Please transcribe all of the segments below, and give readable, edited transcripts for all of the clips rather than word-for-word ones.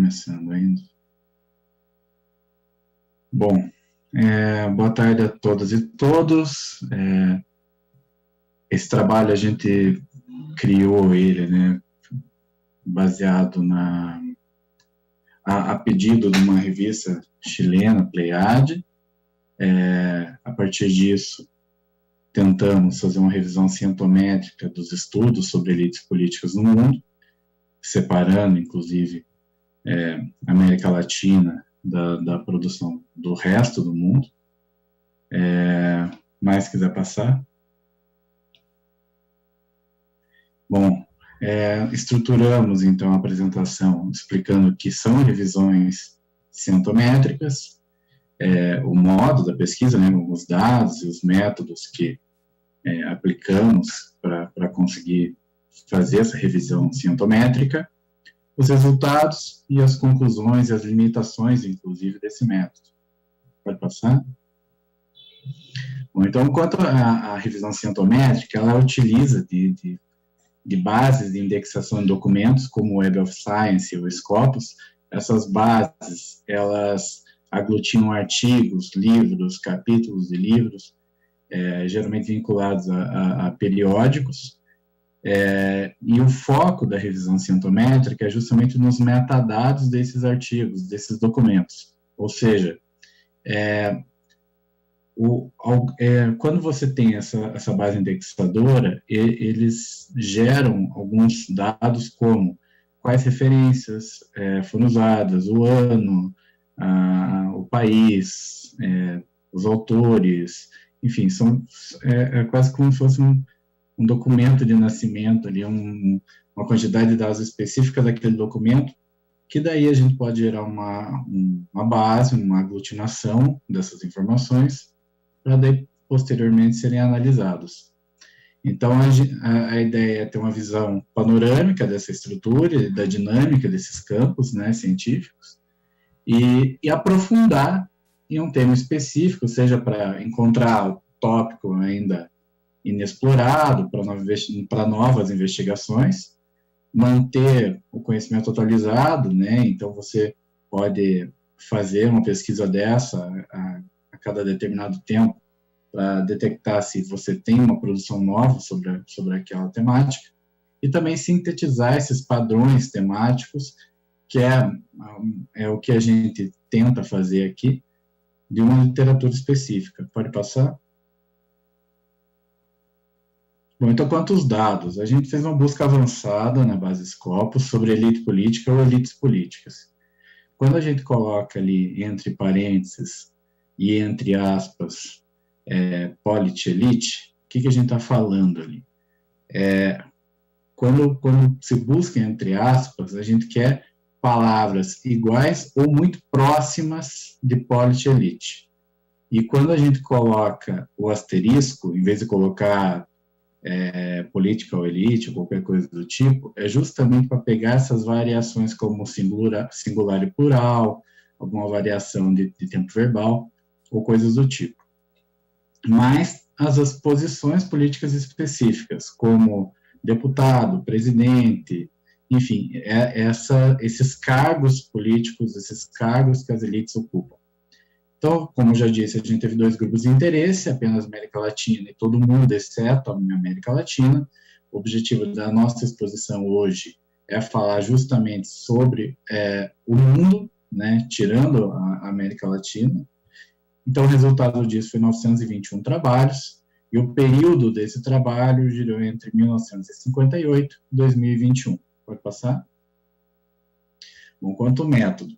começando ainda. Bom, boa tarde a todas e todos. Esse trabalho a gente criou ele, né, baseado a pedido de uma revista chilena, Pleiade. A partir disso, tentamos fazer uma revisão cientométrica dos estudos sobre elites políticas no mundo, separando, inclusive, a América Latina da produção do resto do mundo. Mais quiser passar? Bom, estruturamos, então, a apresentação explicando o que são revisões cientométricas, o modo da pesquisa, né, os dados e os métodos que aplicamos para conseguir fazer essa revisão cientométrica, os resultados e as conclusões e as limitações, inclusive, desse método. Pode passar? Bom, então, quanto à revisão cientométrica, ela utiliza de bases de indexação de documentos, como o Web of Science e o Scopus. Essas bases, elas aglutinam artigos, livros, capítulos de livros, geralmente vinculados a periódicos, e o foco da revisão cientométrica é justamente nos metadados desses artigos, desses documentos. Ou seja, quando você tem essa base indexadora, eles geram alguns dados como quais referências foram usadas, o ano, o país, os autores, enfim, é quase como se fosse um documento de nascimento, ali, uma quantidade de dados específica daquele documento, que daí a gente pode gerar uma base, uma aglutinação dessas informações, para daí, posteriormente, serem analisados. Então, a ideia é ter uma visão panorâmica dessa estrutura e da dinâmica desses campos, né, científicos, e aprofundar em um tema específico, seja para encontrar o tópico ainda inexplorado, para novas investigações, manter o conhecimento atualizado, né, então você pode fazer uma pesquisa dessa a cada determinado tempo, para detectar se você tem uma produção nova sobre aquela temática, e também sintetizar esses padrões temáticos, que é o que a gente tenta fazer aqui, de uma literatura específica. Pode passar? Bom, então, quanto aos dados, a gente fez uma busca avançada na base Scopus sobre elite política ou elites políticas. Quando a gente coloca ali entre parênteses e entre aspas polity-elite, o que a gente está falando ali? Quando se busca entre aspas, a gente quer palavras iguais ou muito próximas de polity-elite. E quando a gente coloca o asterisco, em vez de colocar political elite ou qualquer coisa do tipo, é justamente para pegar essas variações como singular e plural, alguma variação de tempo verbal, ou coisas do tipo. Mas as posições políticas específicas, como deputado, presidente, enfim, esses cargos políticos, esses cargos que as elites ocupam. Então, como eu já disse, a gente teve 2 grupos de interesse, apenas América Latina e todo mundo, exceto a América Latina. O objetivo da nossa exposição hoje é falar justamente sobre o mundo, né, tirando a América Latina. Então, o resultado disso foi 921 trabalhos, e o período desse trabalho girou entre 1958 e 2021. Pode passar? Bom, quanto ao método.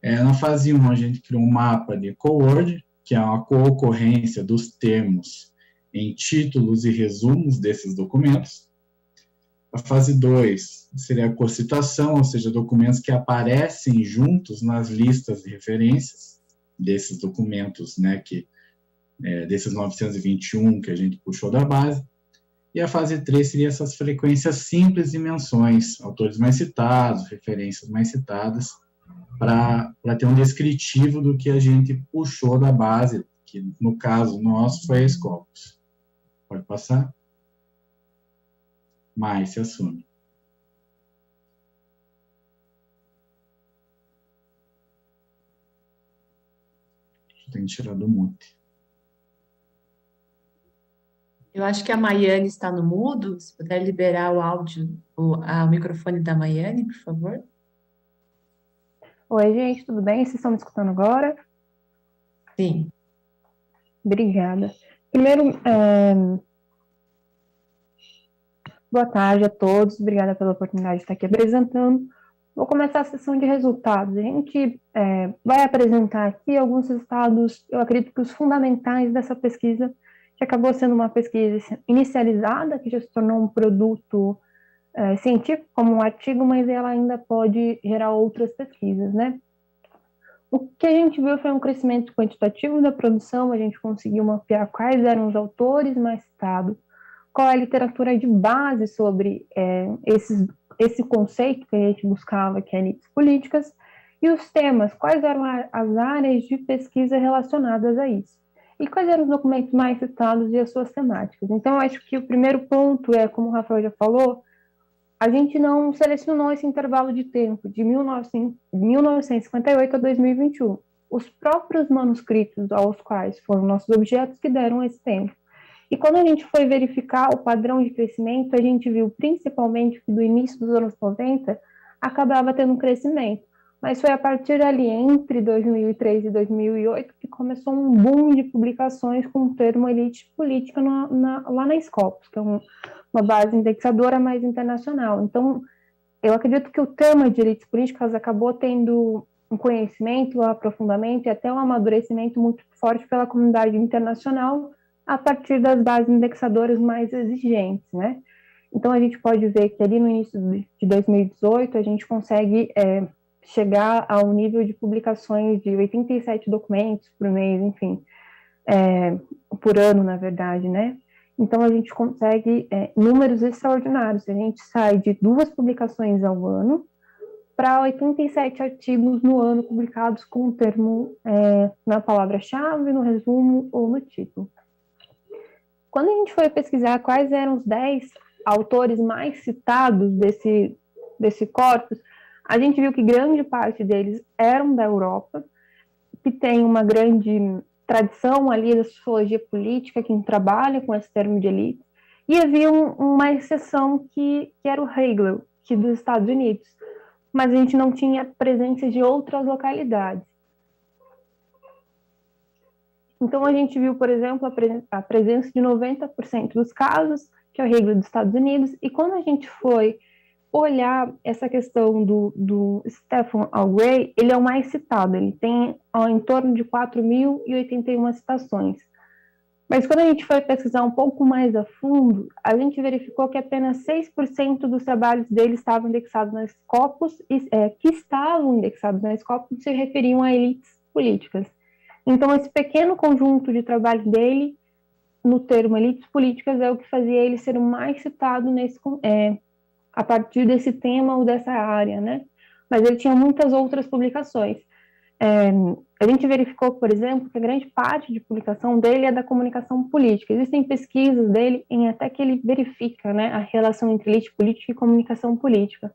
Na fase 1, a gente criou um mapa de co-word, que é uma co-ocorrência dos termos em títulos e resumos desses documentos. A fase 2 seria a cocitação, ou seja, documentos que aparecem juntos nas listas de referências desses documentos, né, desses 921 que a gente puxou da base. E a fase 3 seria essas frequências simples de menções, autores mais citados, referências mais citadas, para ter um descritivo do que a gente puxou da base, que no caso nosso foi a Scopus. Pode passar? Mais se assume. eu tenho tirado o mute. Eu acho que a Maiane está no mudo. Se puder liberar o áudio, o microfone da Maiane, por favor. Oi, gente, tudo bem? Vocês estão me escutando agora? Sim. Obrigada. Primeiro, boa tarde a todos. Obrigada pela oportunidade de estar aqui apresentando. Vou começar a sessão de resultados. A gente vai apresentar aqui alguns resultados, eu acredito que os fundamentais dessa pesquisa, que acabou sendo uma pesquisa inicializada, que já se tornou um produto científico, como um artigo, mas ela ainda pode gerar outras pesquisas, né? O que a gente viu foi um crescimento quantitativo da produção, a gente conseguiu mapear quais eram os autores mais citados, qual é a literatura de base sobre esse conceito que a gente buscava, que é elites políticas, e os temas, quais eram as áreas de pesquisa relacionadas a isso, e quais eram os documentos mais citados e as suas temáticas. Então, eu acho que o primeiro ponto é, como o Rafael já falou, a gente não selecionou esse intervalo de tempo de 1958 a 2021. Os próprios manuscritos aos quais foram nossos objetos que deram esse tempo. E quando a gente foi verificar o padrão de crescimento, a gente viu principalmente que do início dos anos 90 acabava tendo um crescimento. Mas foi a partir ali, entre 2003 e 2008, que começou um boom de publicações com o termo elite política lá na Scopus, que é uma base indexadora mais internacional. Então, eu acredito que o tema de elites políticas acabou tendo um conhecimento, um aprofundamento e até um amadurecimento muito forte pela comunidade internacional a partir das bases indexadoras mais exigentes, né? Então, a gente pode ver que ali no início de 2018, a gente consegue chegar a um nível de publicações de 87 documentos por mês, enfim, por ano, na verdade, né? Então, a gente consegue números extraordinários. A gente sai de 2 publicações ao ano para 87 artigos no ano publicados com o termo na palavra-chave, no resumo ou no título. Quando a gente foi pesquisar quais eram os 10 autores mais citados desse corpus, a gente viu que grande parte deles eram da Europa, que tem uma grande tradição ali da sociologia política, que trabalha com esse termo de elite, e havia uma exceção que era o Hegel, que dos Estados Unidos, mas a gente não tinha presença de outras localidades. Então, a gente viu, por exemplo, a presença de 90% dos casos, que é o Hegel dos Estados Unidos, e quando a gente foi olhar essa questão do Stephen Algray, ele é o mais citado, ele tem em torno de 4.081 citações. Mas quando a gente foi pesquisar um pouco mais a fundo, a gente verificou que apenas 6% dos trabalhos dele estavam indexados na Scopus, que estavam indexados na Scopus se referiam a elites políticas. Então, esse pequeno conjunto de trabalho dele, no termo elites políticas, é o que fazia ele ser o mais citado a partir desse tema ou dessa área, né? Mas ele tinha muitas outras publicações. A gente verificou, por exemplo, que a grande parte de publicação dele é da comunicação política. Existem pesquisas dele em até que ele verifica, né, a relação entre elite política e comunicação política.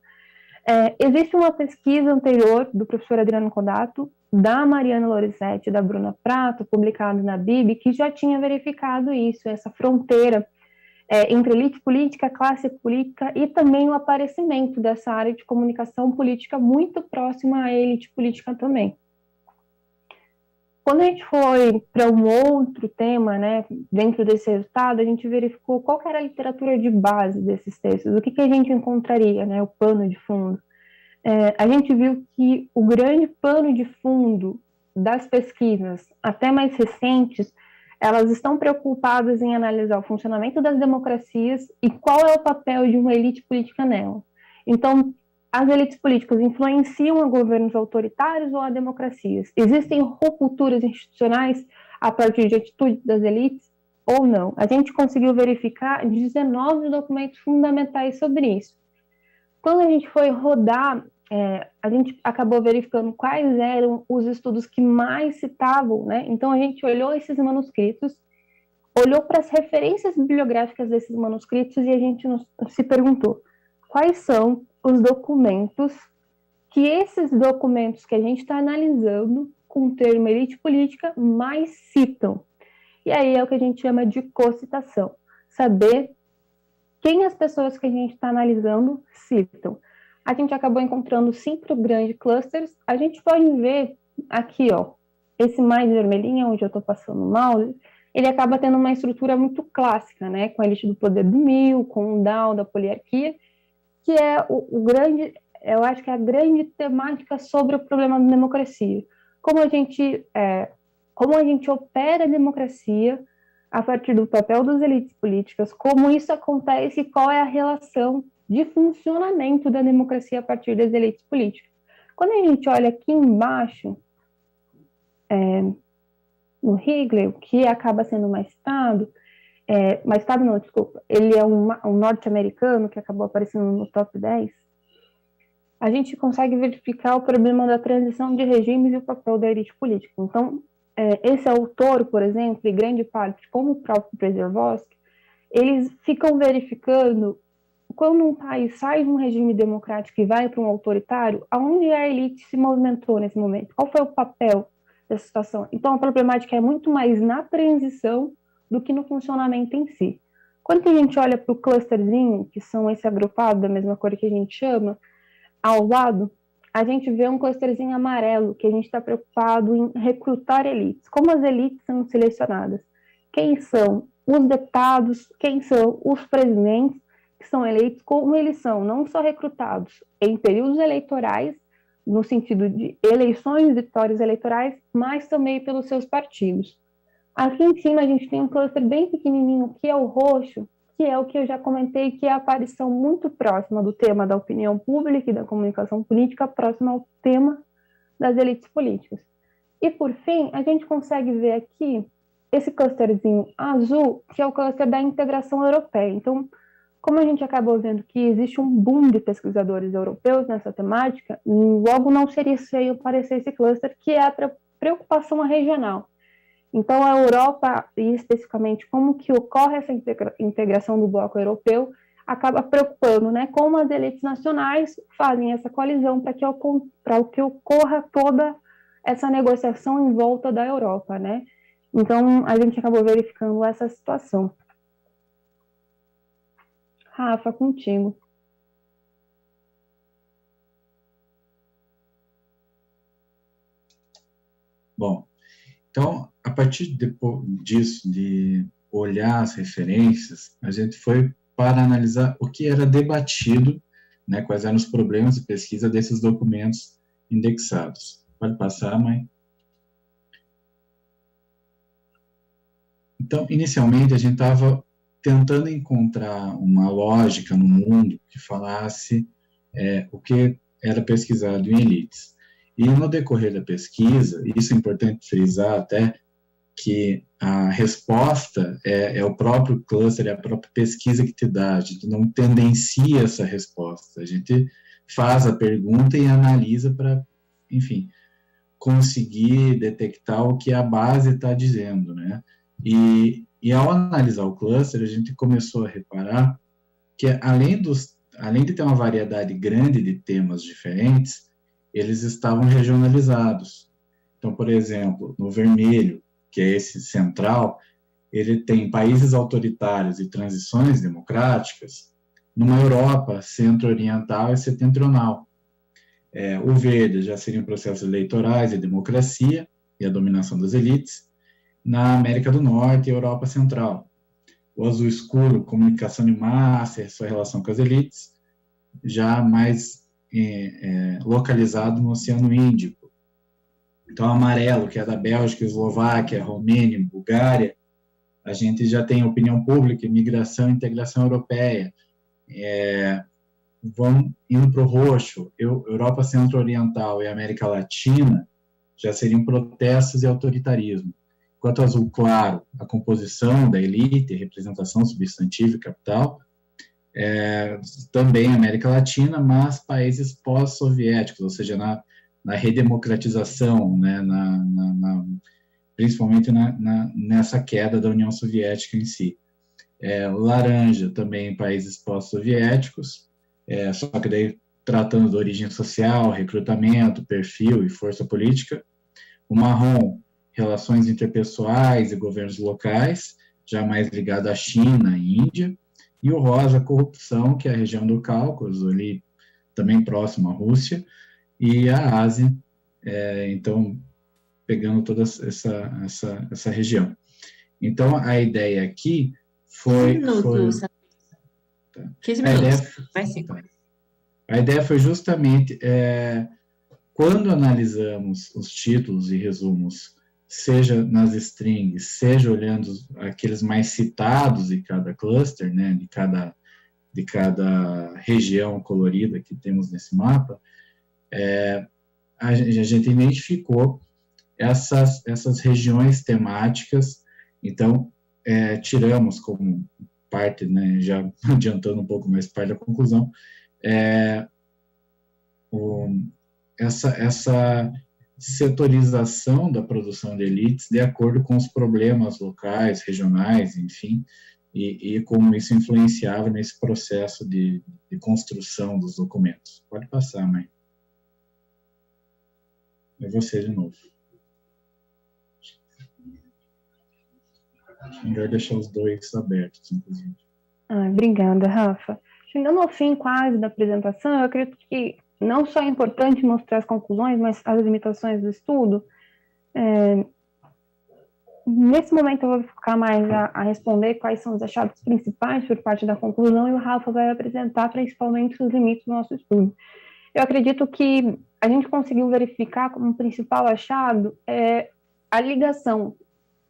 Existe uma pesquisa anterior do professor Adriano Codato, da Mariana Lorenzetti e da Bruna Prato, publicada na BIB, que já tinha verificado isso, essa fronteira entre elite política, classe política e também o aparecimento dessa área de comunicação política muito próxima à elite política também. Quando a gente foi para um outro tema, né, dentro desse resultado, a gente verificou qual era a literatura de base desses textos, o que a gente encontraria, né, o pano de fundo. A gente viu que o grande pano de fundo das pesquisas, até mais recentes, elas estão preocupadas em analisar o funcionamento das democracias e qual é o papel de uma elite política nela. Então, as elites políticas influenciam a governos autoritários ou a democracias? Existem rupturas institucionais a partir de atitudes das elites ou não? A gente conseguiu verificar 19 documentos fundamentais sobre isso. Quando a gente foi rodar, a gente acabou verificando quais eram os estudos que mais citavam, né? Então, a gente olhou esses manuscritos, olhou para as referências bibliográficas desses manuscritos e a gente se perguntou quais são os documentos que esses documentos que a gente está analisando com o termo elite política, mais citam. E aí é o que a gente chama de cocitação. Saber quem as pessoas que a gente está analisando citam. A gente acabou encontrando 5 grandes clusters. A gente pode ver aqui, ó, esse mais vermelhinho, onde eu estou passando o mouse, ele acaba tendo uma estrutura muito clássica, né, com a elite do poder do mil, com o Dow, da poliarquia, que é o grande, eu acho que é a grande temática sobre o problema da democracia. Como a gente opera a democracia a partir do papel das elites políticas, como isso acontece e qual é a relação de funcionamento da democracia a partir das elites políticas. Quando a gente olha aqui embaixo, no Higler, que acaba sendo mais Estado não, desculpa, ele é um norte-americano que acabou aparecendo no top 10, a gente consegue verificar o problema da transição de regimes e o papel da elite política. Então, esse autor, por exemplo, e grande parte, como o próprio Przeworski, eles ficam verificando quando um país sai de um regime democrático e vai para um autoritário, aonde a elite se movimentou nesse momento? Qual foi o papel dessa situação? Então, a problemática é muito mais na transição do que no funcionamento em si. Quando a gente olha para o clusterzinho, que são esse agrupado da mesma cor que a gente chama, ao lado, a gente vê um clusterzinho amarelo, que a gente está preocupado em recrutar elites. Como as elites são selecionadas? Quem são os deputados? Quem são os presidentes que são eleitos? Como eles são não só recrutados em períodos eleitorais, no sentido de eleições, vitórias eleitorais, mas também pelos seus partidos. Aqui em cima a gente tem um cluster bem pequenininho, que é o roxo, que é o que eu já comentei, que é a aparição muito próxima do tema da opinião pública e da comunicação política, próxima ao tema das elites políticas. E, por fim, a gente consegue ver aqui esse clusterzinho azul, que é o cluster da integração europeia. Então, como a gente acabou vendo que existe um boom de pesquisadores europeus nessa temática, logo não seria feio aparecer esse cluster, que é a preocupação regional. Então, a Europa, e especificamente como que ocorre essa integração do bloco europeu, acaba preocupando, né, como as elites nacionais fazem essa coalizão para que ocorra toda essa negociação em volta da Europa, né? Então, a gente acabou verificando essa situação. Rafa, contigo. Bom, então, a partir disso, de olhar as referências, a gente foi para analisar o que era debatido, né, quais eram os problemas de pesquisa desses documentos indexados. Pode passar, mãe? Então, inicialmente, a gente estava tentando encontrar uma lógica no mundo que falasse o que era pesquisado em elites. E no decorrer da pesquisa, isso é importante frisar até, que a resposta é o próprio cluster, é a própria pesquisa que te dá, a gente não tendencia essa resposta, a gente faz a pergunta e analisa para, enfim, conseguir detectar o que a base está dizendo, né? E ao analisar o cluster, a gente começou a reparar que, além de ter uma variedade grande de temas diferentes, eles estavam regionalizados. Então, por exemplo, no vermelho, que é esse central, ele tem países autoritários e transições democráticas numa Europa centro-oriental e setentrional. O verde já seriam processos eleitorais e democracia e a dominação das elites na América do Norte e Europa Central. O azul escuro, comunicação de massa e sua relação com as elites, já mais localizado no Oceano Índico. Então, amarelo, que é da Bélgica, Eslováquia, Romênia, Bulgária, a gente já tem opinião pública, imigração e integração europeia. Vamos indo para o roxo, Europa Centro-Oriental e América Latina, já seriam protestos e autoritarismo. Enquanto azul claro, a composição da elite, representação substantiva e capital, também América Latina, mas países pós-soviéticos, ou seja, na redemocratização, né, principalmente nessa queda da União Soviética em si. Laranja, também países pós-soviéticos, só que daí tratando da origem social, recrutamento, perfil e força política. O marrom, relações interpessoais e governos locais, já mais ligado à China e Índia. E o rosa, corrupção, que é a região do Cáucaso, ali também próximo à Rússia, e a Ásia, então, pegando toda essa região. Então, a ideia aqui foi... 15 minutos, mais 5. A ideia foi justamente, quando analisamos os títulos e resumos, seja nas strings, seja olhando aqueles mais citados de cada cluster, né, de cada região colorida que temos nesse mapa, a gente identificou essas regiões temáticas. Então, tiramos como parte, né, já adiantando um pouco mais parte da conclusão, essa setorização da produção de elites de acordo com os problemas locais, regionais, enfim, e como isso influenciava nesse processo de construção dos documentos. Pode passar, mãe. É você de novo. Melhor deixar os dois abertos, inclusive. Obrigada, Rafa. Chegando ao fim quase da apresentação, eu acredito que não só é importante mostrar as conclusões, mas as limitações do estudo. Nesse momento eu vou focar mais a responder quais são os achados principais por parte da conclusão, e o Rafa vai apresentar principalmente os limites do nosso estudo. Eu acredito que a gente conseguiu verificar como principal achado a ligação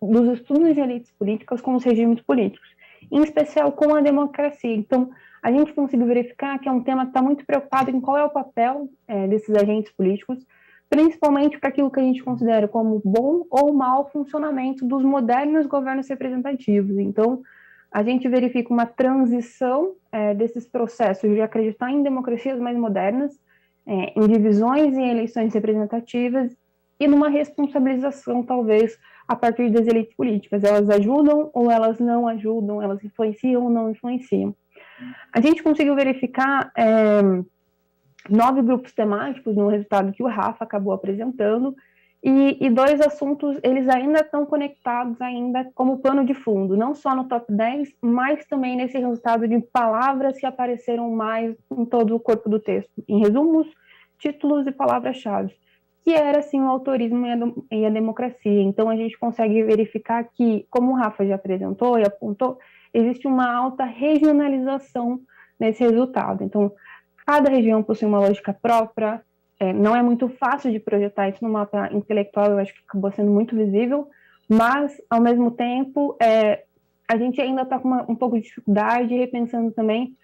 dos estudos de elites políticas com os regimes políticos, em especial com a democracia. Então, a gente conseguiu verificar que é um tema que está muito preocupado em qual é o papel desses agentes políticos, principalmente para aquilo que a gente considera como bom ou mau funcionamento dos modernos governos representativos. Então, a gente verifica uma transição desses processos de acreditar em democracias mais modernas, em divisões e eleições representativas, e numa responsabilização, talvez, a partir das elites políticas. Elas ajudam ou elas não ajudam, elas influenciam ou não influenciam. A gente conseguiu verificar 9 grupos temáticos no resultado que o Rafa acabou apresentando, e 2 assuntos, eles ainda estão conectados ainda como pano de fundo, não só no top 10, mas também nesse resultado de palavras que apareceram mais em todo o corpo do texto, em resumos, títulos e palavras-chave, que era, assim, o autorismo e a democracia. Então, a gente consegue verificar que, como o Rafa já apresentou e apontou, existe uma alta regionalização nesse resultado. Então, cada região possui uma lógica própria, não é muito fácil de projetar isso no mapa intelectual, eu acho que acabou sendo muito visível, mas, ao mesmo tempo, a gente ainda está com um pouco de dificuldade, repensando também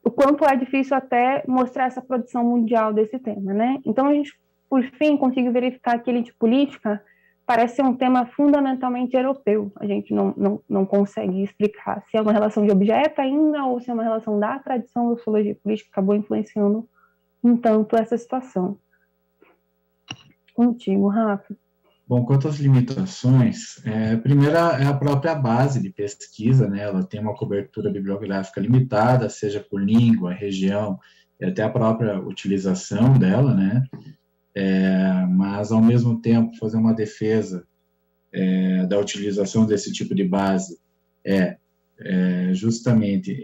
o quanto é difícil até mostrar essa produção mundial desse tema, né? Então, a gente, por fim, conseguiu verificar que a elite política parece ser um tema fundamentalmente europeu. A gente não consegue explicar se é uma relação de objeto ainda ou se é uma relação da tradição da sociologia política que acabou influenciando um tanto essa situação. Contigo, Rafa. Bom, quanto às limitações, primeiro é a própria base de pesquisa, né? Ela tem uma cobertura bibliográfica limitada, seja por língua, região, e até a própria utilização dela, né? Mas, ao mesmo tempo, fazer uma defesa da utilização desse tipo de base justamente,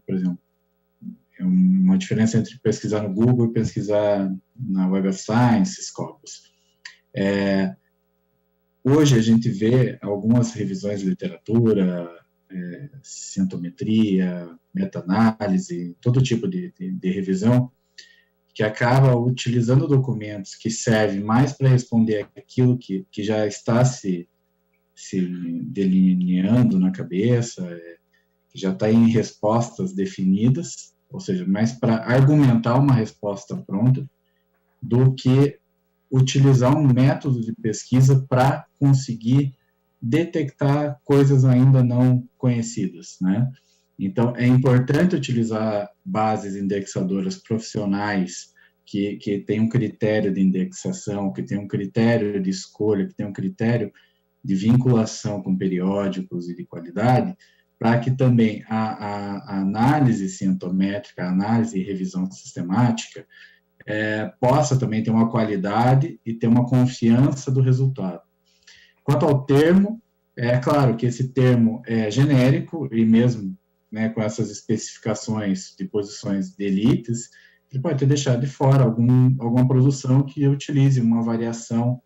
por exemplo, uma diferença entre pesquisar no Google e pesquisar na Web of Science, Scopus. Hoje a gente vê algumas revisões de literatura, cientometria, meta-análise, todo tipo de revisão, que acaba utilizando documentos que servem mais para responder aquilo que já está se delineando na cabeça, que já está em respostas definidas, ou seja, mais para argumentar uma resposta pronta, do que utilizar um método de pesquisa para conseguir detectar coisas ainda não conhecidas, né? Então, é importante utilizar bases indexadoras profissionais que tem um critério de indexação, que tem um critério de escolha, que tem um critério de vinculação com periódicos e de qualidade, para que também a análise cientométrica, a análise e revisão sistemática, possa também ter uma qualidade e ter uma confiança do resultado. Quanto ao termo, é claro que esse termo é genérico e mesmo, né, com essas especificações de posições de elites, ele pode ter deixado de fora alguma produção que utilize uma variação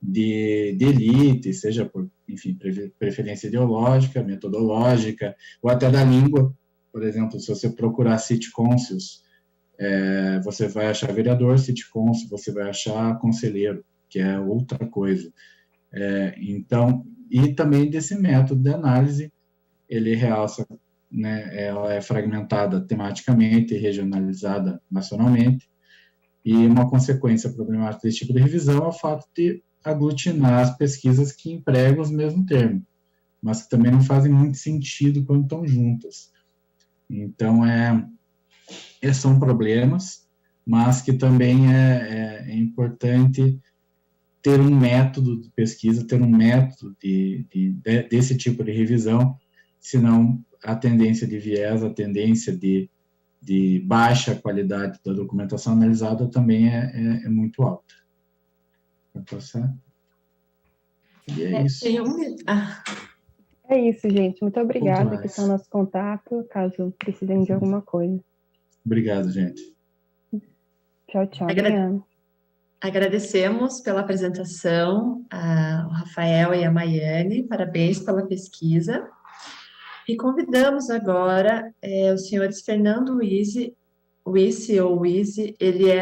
de elite, seja por, enfim, preferência ideológica, metodológica, ou até da língua. Por exemplo, se você procurar city councils, você vai achar vereador, city council, você vai achar conselheiro, que é outra coisa. Então, e também desse método de análise, ele realça, né, ela é fragmentada tematicamente e regionalizada nacionalmente, e uma consequência problemática desse tipo de revisão é o fato de aglutinar as pesquisas que empregam os mesmos termos, mas que também não fazem muito sentido quando estão juntas. Então, são problemas, mas que também é importante ter um método de pesquisa, ter um método desse tipo de revisão, senão a tendência de viés, a tendência de baixa qualidade da documentação analisada também é muito alta. Vai passar? E é isso. É isso, gente. Muito obrigada. Aqui está o nosso contato, caso precisem de alguma coisa. Obrigado, gente. Tchau, tchau. Agradecemos pela apresentação ao Rafael e a Maiane. Parabéns pela pesquisa. E convidamos agora os senhores Fernando Wiese, ele é